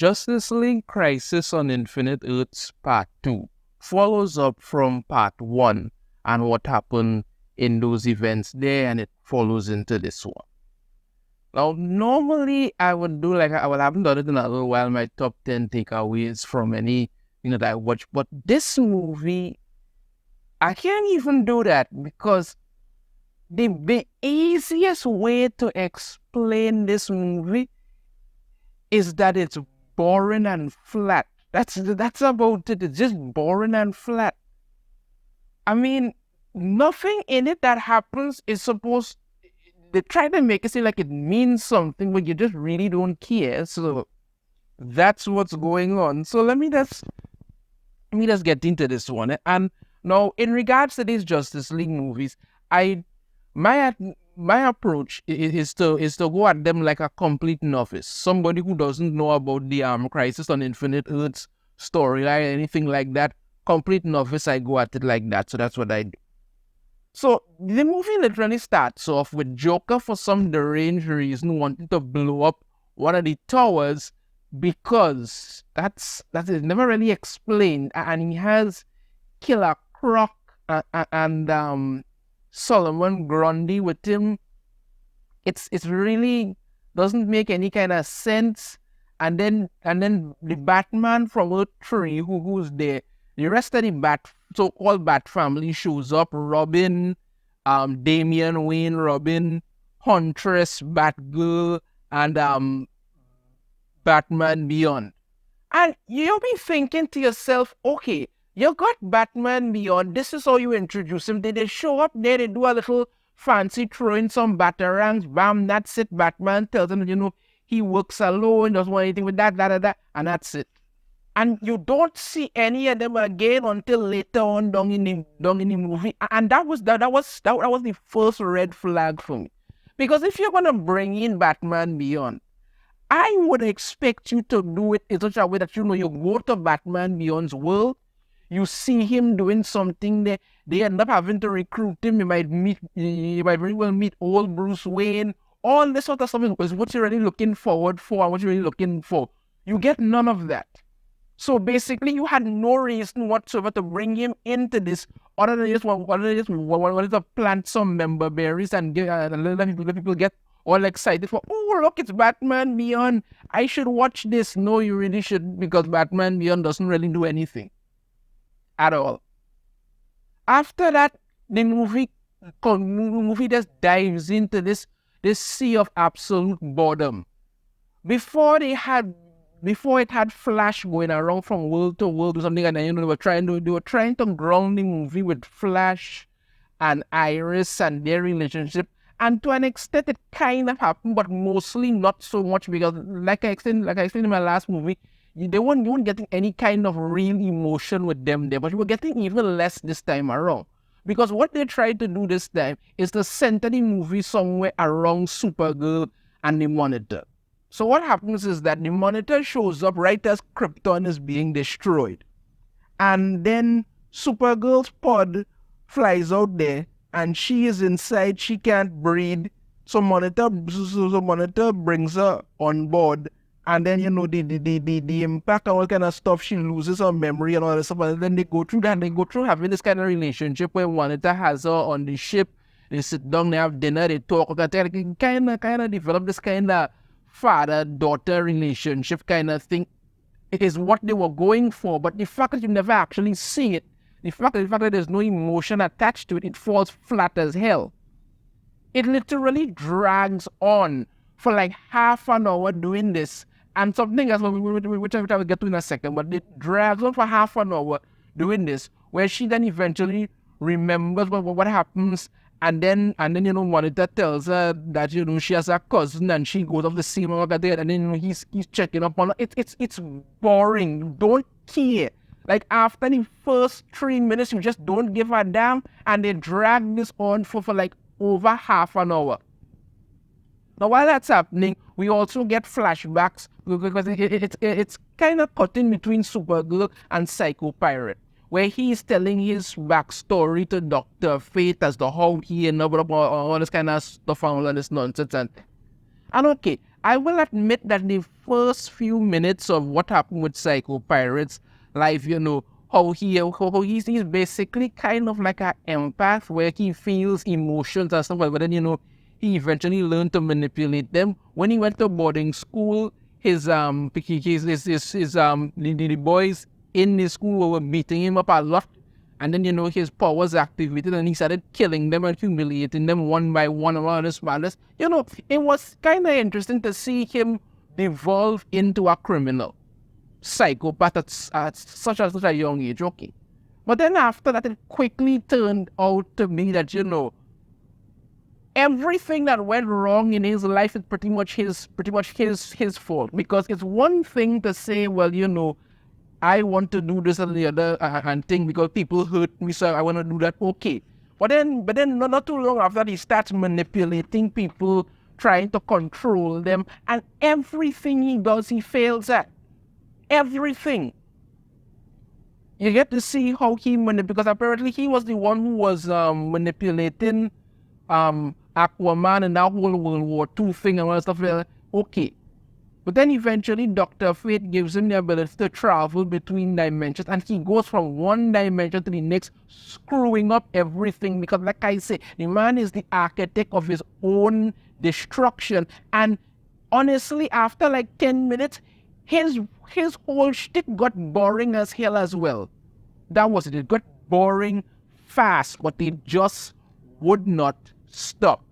Justice League Crisis on Infinite Earths Part 2 follows up from Part 1 and what happened in those events there, and it follows into this one. Now, normally I would do I haven't done it in a little while, my top 10 takeaways from any, that I watch. But this movie, I can't even do that because the easiest way to explain this movie is that it's boring and flat. That's about it. It's just boring and flat. I mean, nothing in it that happens is supposed. They try to make it seem like it means something, but you just really don't care. So that's what's going on. So let me just get into this one. And now, in regards to these Justice League movies, my approach is to go at them like a complete novice, somebody who doesn't know about the Crisis on Infinite Earths storyline, anything like that. Complete novice, I go at it like that. So that's what I do. So the movie literally starts off with Joker, for some deranged reason, wanting to blow up one of the towers because that is never really explained, and he has Killer Croc and Solomon Grundy with him. It's really doesn't make any kind of sense. And then the Batman from Earth 3, who's there, the rest of the so-called Bat family shows up. Robin, Damian Wayne, Robin, Huntress, Batgirl, and Batman Beyond. And you'll be thinking to yourself, okay, you got Batman Beyond. This is how you introduce him. They show up there, they do a little fancy throwing some batarangs. Bam, that's it. Batman tells him, he works alone, doesn't want anything with that, and that's it. And you don't see any of them again until later on down in the movie. And that was the first red flag for me. Because if you're gonna bring in Batman Beyond, I would expect you to do it in such a way that you go to Batman Beyond's world, you see him doing something there, they end up having to recruit him, you might very well meet old Bruce Wayne. All this sort of stuff is what you're really looking forward for and what you're really looking for. You get none of that. So basically, you had no reason whatsoever to bring him into this other than just wanted to plant some member berries and let people get all excited for, oh, look, it's Batman Beyond. I should watch this. No, you really should, because Batman Beyond doesn't really do anything at all. After that, the movie just dives into this sea of absolute boredom. Before it had Flash going around from world to world or something, and then they were trying to ground the movie with Flash and Iris and their relationship, and to an extent it kind of happened, but mostly not so much, because like I explained in my last movie, you weren't getting any kind of real emotion with them there, but you were getting even less this time around. Because what they tried to do this time is to center the movie somewhere around Supergirl and the Monitor. So what happens is that the Monitor shows up right as Krypton is being destroyed. And then Supergirl's pod flies out there, and she is inside, she can't breathe. So Monitor brings her on board, and then the impact and all kind of stuff, she loses her memory and all that stuff. And then they go through having this kind of relationship where Monitor has her on the ship. They sit down, they have dinner, they talk, they kind of develop this kind of father-daughter relationship kind of thing. It is what they were going for, but the fact that you never actually see it, the fact that there's no emotion attached to it, it falls flat as hell. It literally drags on for like half an hour doing this, and something else which I will get to in a second, but it drags on for half an hour doing this, where she then eventually remembers what happens. And then Monitor tells her that she has a cousin, and she goes off the scene and then he's checking up on her. It's boring. You don't care. Like after the first 3 minutes, you just don't give a damn, and they drag this on for like over half an hour. Now while that's happening, we also get flashbacks because it's kind of cut in between Supergirl and Psycho Pirate, where he's telling his backstory to Dr. Fate as to how he and all this kind of stuff and all this nonsense. And okay, I will admit that the first few minutes of what happened with Psycho Pirate's life, he's basically kind of like an empath where he feels emotions and stuff, but then, he eventually learned to manipulate them. When he went to boarding school, the boys in the school were beating him up a lot. And then, his powers activated and he started killing them and humiliating them one by one around his palace. It was kind of interesting to see him evolve into a criminal psychopath at such a young age. Okay. But then after that, it quickly turned out to be that, everything that went wrong in his life is pretty much his fault. Because it's one thing to say, well, I want to do this and the other and thing because people hurt me, so I want to do that. Okay. But then not too long after that, he starts manipulating people, trying to control them, and everything he does, he fails at. Everything. You get to see how he manipulates, because apparently he was the one who was manipulating Aquaman and that whole World War II thing and all that stuff. Okay. But then eventually Dr. Fate gives him the ability to travel between dimensions, and he goes from one dimension to the next, screwing up everything because, like I say, the man is the architect of his own destruction. And honestly, after like 10 minutes, his whole shtick got boring as hell as well. That was it. It got boring fast, but it just would not stop.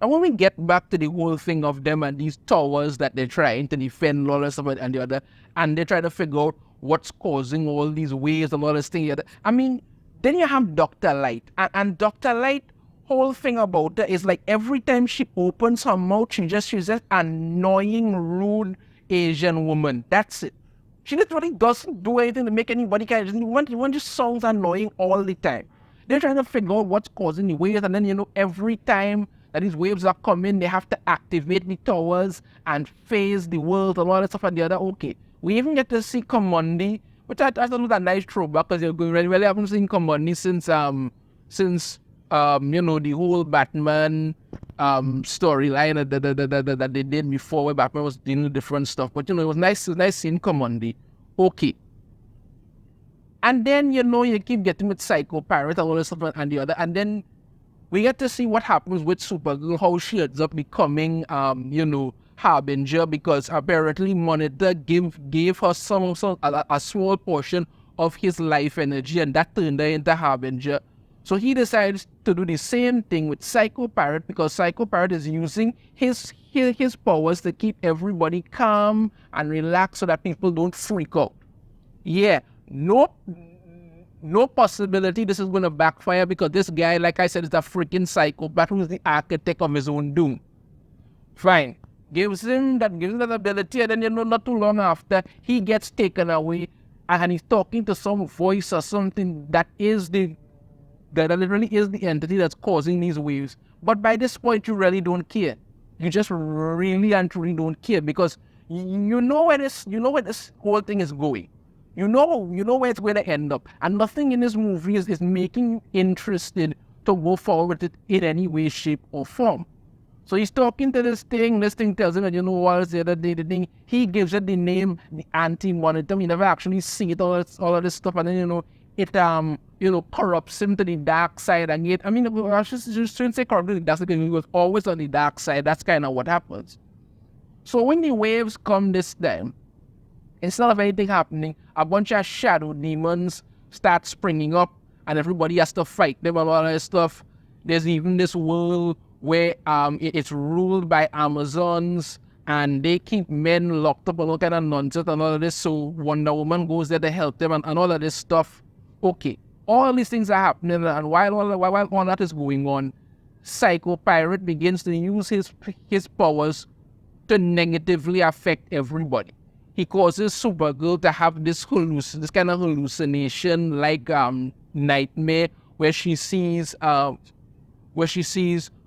And when we get back to the whole thing of them and these towers that they're trying to defend, all this stuff and the other, and they try to figure out what's causing all these waves and all this thing. I mean, then you have Dr. Light. And Dr. Light, whole thing about her is like every time she opens her mouth, she's just annoying, rude Asian woman. That's it. She literally doesn't do anything to make anybody kind of, one just sounds annoying all the time. They're trying to figure out what's causing the waves, and then, every time that these waves are coming, they have to activate the towers and phase the world and all that stuff and the other. Okay. We even get to see Kamandi, which I thought was a nice throwback because we really haven't seen Kamandi since the whole Batman storyline that they did before, where Batman was doing different stuff. But it was nice seeing Kamandi. Okay. And then you keep getting with Psycho Pirate and all this stuff and the other, and then we get to see what happens with Supergirl, how she ends up becoming Harbinger, because apparently Monitor gave her a small portion of his life energy, and that turned her into Harbinger. So he decides to do the same thing with Psycho Pirate, because Psycho Pirate is using his powers to keep everybody calm and relaxed so that people don't freak out. Yeah, no possibility this is going to backfire, because this guy, like I said, is a freaking psychopath who is the architect of his own doom. Fine. Gives him that ability, and then not too long after, he gets taken away and he's talking to some voice or something that literally is the entity that's causing these waves. But by this point, you really don't care. You just really and truly don't care, because you know where this whole thing is going. You know where it's going to end up. And nothing in this movie is making you interested to go forward with it in any way, shape, or form. So he's talking to this thing tells him that, what is the other day, the thing, he gives it the name, the Anti-Monitor. You never actually see it, all of this stuff, and then, it corrupts him to the dark side, and yet, I shouldn't say corrupt to the dark side, because he was always on the dark side. That's kind of what happens. So when the waves come this time, instead of anything happening, a bunch of shadow demons start springing up, and everybody has to fight them and all that stuff. There's even this world where it's ruled by Amazons, and they keep men locked up and all kind of nonsense and all of this. So Wonder Woman goes there to help them and all of this stuff. Okay, all these things are happening, and while all that is going on, Psycho Pirate begins to use his powers to negatively affect everybody. He causes Supergirl to have this kind of hallucination, like nightmare, where she sees her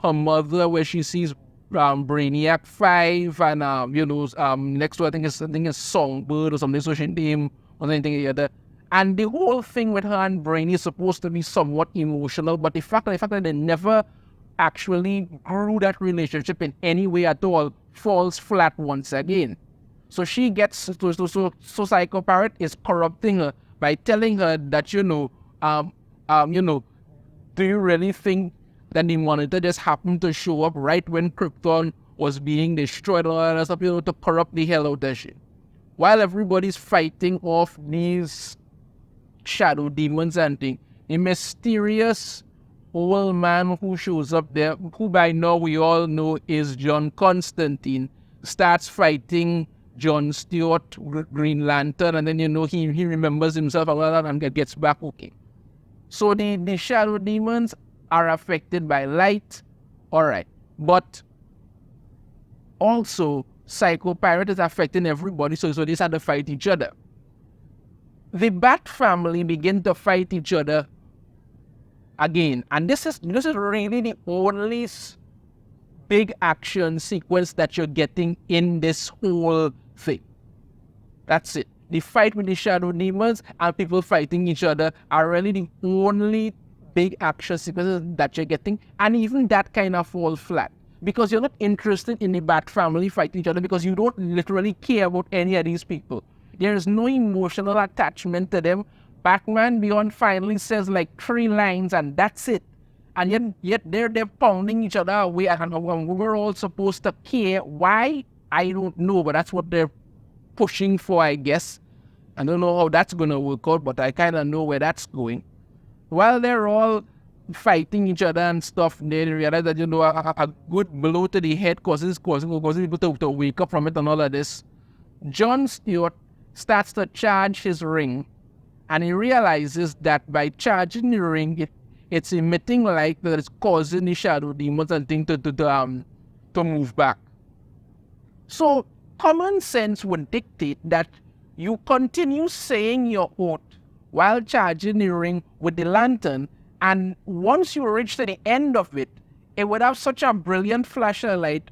mother, where she sees Brainiac 5, and next to I think is Songbird or something, so she name or anything like that. And the whole thing with her and Brainy is supposed to be somewhat emotional, but the fact that they never actually grew that relationship in any way at all falls flat once again. So she gets so Psycho Parrot is corrupting her by telling her that do you really think that the Monitor just happened to show up right when Krypton was being destroyed or all that stuff, to corrupt the hell out of shit? While everybody's fighting off these shadow demons and things, a mysterious old man who shows up there, who by now we all know is John Constantine, starts fighting John Stewart, Green Lantern, and then he remembers himself and gets back okay. So the shadow demons are affected by light, alright, but also Psycho Pirate is affecting everybody, so they start to fight each other. The Bat family begin to fight each other again, and this is really the only big action sequence that you're getting in this whole thing. That's it. The fight with the shadow demons and people fighting each other are really the only big action sequences that you're getting, and even that kind of falls flat because you're not interested in the Bat family fighting each other because you don't literally care about any of these people. There is no emotional attachment to them. Batman Beyond finally says like 3 lines and that's it. And yet they're pounding each other away, and we're all supposed to care. Why? I don't know, but that's what they're pushing for, I guess. I don't know how that's going to work out, but I kind of know where that's going. While they're all fighting each other and stuff, they realize that, a good blow to the head causes people to wake up from it and all of this. John Stewart starts to charge his ring, and he realizes that by charging the ring, it's emitting light that is causing the shadow demons and things to move back. So common sense would dictate that you continue saying your oath while charging the ring with the lantern, and once you reach to the end of it, it would have such a brilliant flash of light,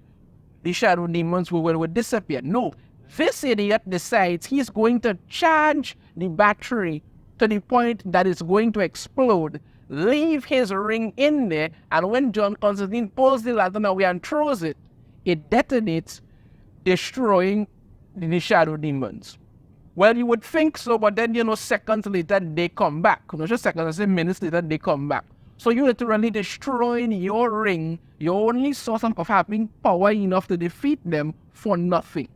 the shadow demons would disappear. No, this idiot decides he's going to charge the battery to the point that it's going to explode, leave his ring in there, and when John Constantine pulls the lantern away and throws it, it detonates, destroying the shadow demons. Well, you would think so, but then, seconds later, they come back. Not just seconds, I say minutes later, they come back. So you literally destroying your ring, your only source of having power enough to defeat them, for nothing.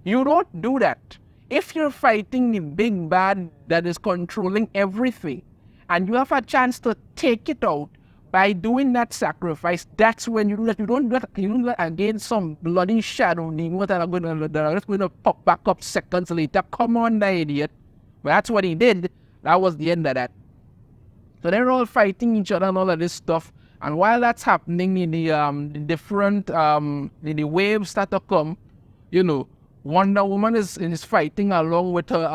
You don't do that. If you're fighting the big bad that is controlling everything, and you have a chance to take it out by doing that sacrifice, that's when you do that. You don't do that against some bloody shadow demons that are just going to pop back up seconds later. Come on, the idiot. But that's what he did. That was the end of that. So they're all fighting each other and all of this stuff. And while that's happening, the different the waves start to come, Wonder Woman is fighting along with her,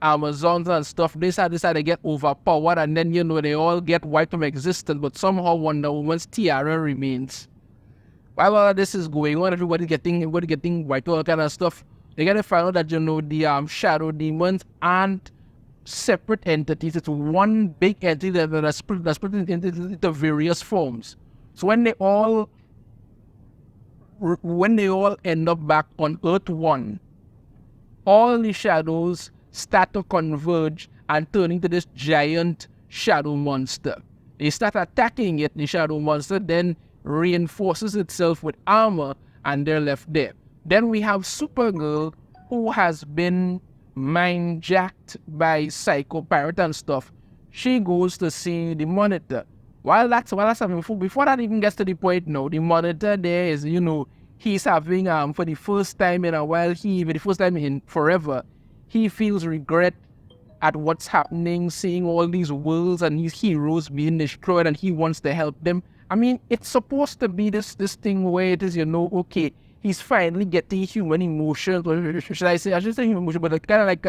Amazons and stuff. They decide to get overpowered, and then, they all get wiped from existence, but somehow Wonder Woman's tiara remains. While all of this is going on, everybody getting wiped, all kind of stuff, they gotta find out that, the shadow demons aren't separate entities. It's one big entity that's split into various forms. So when they all end up back on Earth 1, all the shadows start to converge and turn into this giant shadow monster. They start attacking it. The shadow monster then reinforces itself with armor, and they're left there. Then we have Supergirl, who has been mind-jacked by Psycho Pirate and stuff. She goes to see the Monitor. While that's happening, before that even gets to the point now, the Monitor there is, he's having, for the first time in a while, for the first time in forever, he feels regret at what's happening, seeing all these worlds and these heroes being destroyed, and he wants to help them. I mean, it's supposed to be this thing where it is, okay, he's finally getting human emotions, or should I say human emotion, but kind of like,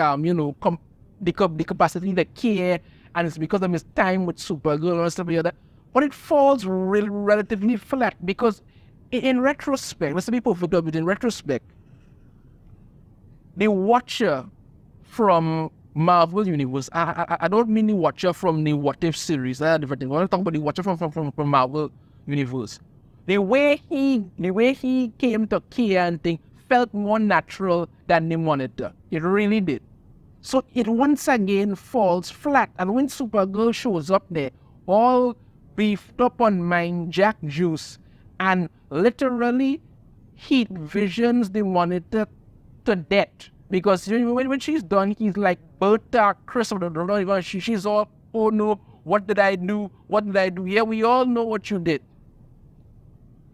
the capacity to care, and it's because of his time with Supergirl and stuff like that. But it falls relatively flat, because in retrospect, let's be perfect, but in retrospect, the Watcher from Marvel Universe, I don't mean the Watcher from the What If series, that's a different thing. I want to talk about the Watcher from Marvel universe. The way he came to Kia and thing felt more natural than the Monitor. It really did. So it once again falls flat. And when Supergirl shows up there, all beefed up on mind Jack juice, and literally heat visions the Monitor to death. Because when she's done, he's like Bertha, Chris, she's all, oh no, what did I do? What did I do? Yeah, we all know what you did.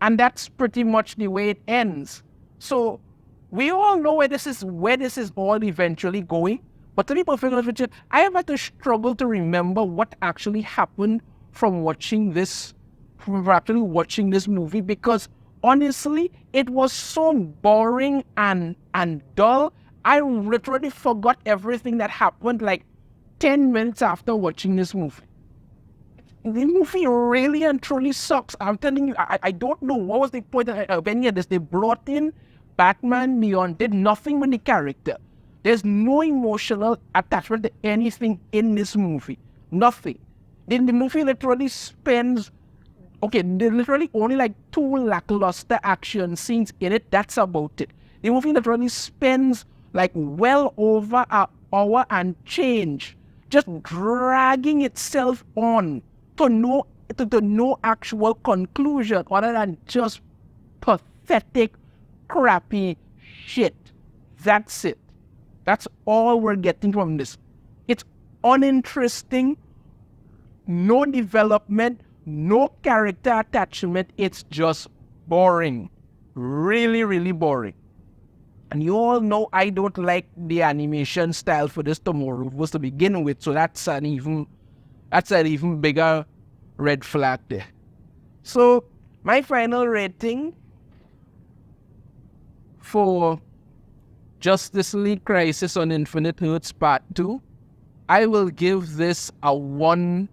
And that's pretty much the way it ends. So we all know where this is all eventually going. But to be perfectly honest with you, I have had to struggle to remember what actually happened from actually watching this movie, because honestly, it was so boring and dull. I literally forgot everything that happened like 10 minutes after watching this movie. The movie really and truly sucks. I'm telling you, I don't know what was the point of any of this. They brought in Batman Beyond, did nothing with the character. There's no emotional attachment to anything in this movie. Nothing. Then the movie literally spends, there's literally only like 2 lackluster action scenes in it. That's about it. The movie literally spends like well over an hour and change just dragging itself on to no actual conclusion other than just pathetic, crappy shit. That's it. That's all we're getting from this. It's uninteresting, no development, no character attachment. It's just boring. Really, really boring. And you all know I don't like the animation style for this Tomorrowverse to begin with, so that's an even bigger red flag there. So my final rating for Justice League Crisis on Infinite Earths Part 2, I will give this a 1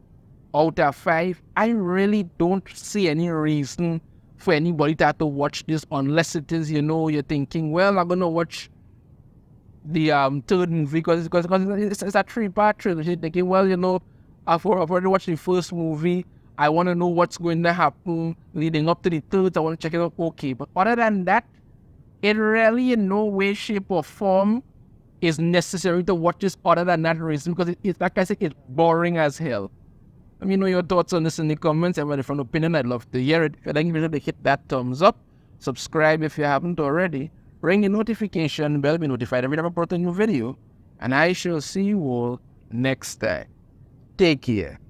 out of 5. I really don't see any reason for anybody to have to watch this unless it is, you're thinking, well, I'm going to watch the third movie because it's a 3-part trilogy. Thinking, well, I've already watched the first movie. I want to know what's going to happen leading up to the third. I want to check it out. Okay, but other than that, it really in no way, shape, or form is necessary to watch this other than that reason, because it's like I said, it's boring as hell. Let me know your thoughts on this in the comments. If you have a different opinion, I'd love to hear it. If you like, remember to hit that thumbs up. Subscribe if you haven't already. Ring the notification bell to be notified every time I put a new video. And I shall see you all next time. Take care.